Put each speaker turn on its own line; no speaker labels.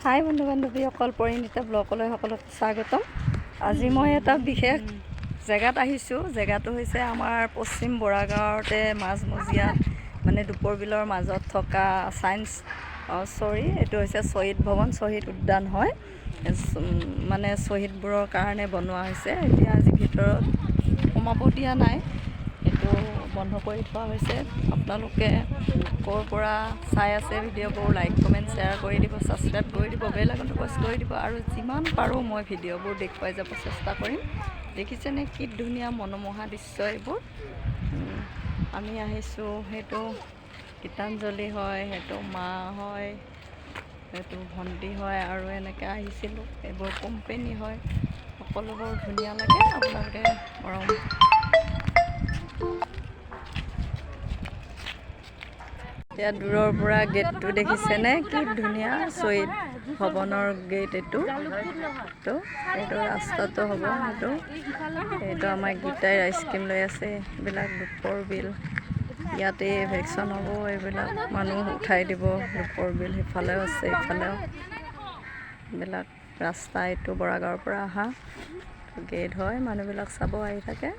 হাই বন্ধু বান্ধৱীসকল, পৰিণীতা ব্লগলৈ সকলোকে স্বাগতম। আজি মই এটা বিশেষ জেগাত আহিছোঁ। জেগাটো হৈছে আমাৰ পশ্চিম বৰাগাঁৱতে মাজমজিয়াত মানে দীপৰ বিলৰ মাজত থকা এইটো হৈছে শ্বহীদ ভৱন, শ্বহীদ উদ্যান হয়। মানে শ্বহীদবোৰৰ কাৰণে বনোৱা হৈছে। এতিয়া আজি ভিতৰত সোমাব দিয়া নাই, এইটো বন্ধ কৰি থোৱা হৈছে। আপোনালোকে ক'ৰ পৰা চাই আছে ভিডিঅ'বোৰ লাইক কমেণ্ট শ্বেয়াৰ কৰি দিব, ছাবস্ক্ৰাইব কৰি দিব, বেল আইকনটো প্ৰেছ কৰি দিব আৰু যিমান পাৰোঁ মই ভিডিঅ'বোৰ দেখুৱাই যাব চেষ্টা কৰিম। দেখিছেনে কি ধুনীয়া মনোমোহা দৃশ্য এইবোৰ। আমি আহিছোঁ, সেইটো গীতাঞ্জলি হয়, সেইটো মা হয়, সেইটো ভণ্টি হয় আৰু এনেকৈ আহিছিলোঁ। এইবোৰ কোম্পেনী হয়, সকলোবোৰ ধুনীয়া লাগে। আপোনালোকে মৰম এতিয়া দূৰৰ পৰা গেটটো দেখিছেনে কি ধুনীয়া, শ্বহীদ ভৱনৰ গেট এইটো ৰাস্তাটো হ'ব। এইটো আমাৰ গীতাই আইচক্ৰীম লৈ আছে। এইবিলাক দীপৰ বিল, ইয়াতে ভেকশ্যন হ'ব। এইবিলাক মানুহ উঠাই দিব। দীপৰ বিল সিফালেও আছে, ইফালেও এইবিলাক ৰাস্তা। এইটো বৰাগাঁৱৰ পৰা অহা গেট হয়, মানুহবিলাক চাব আহি থাকে।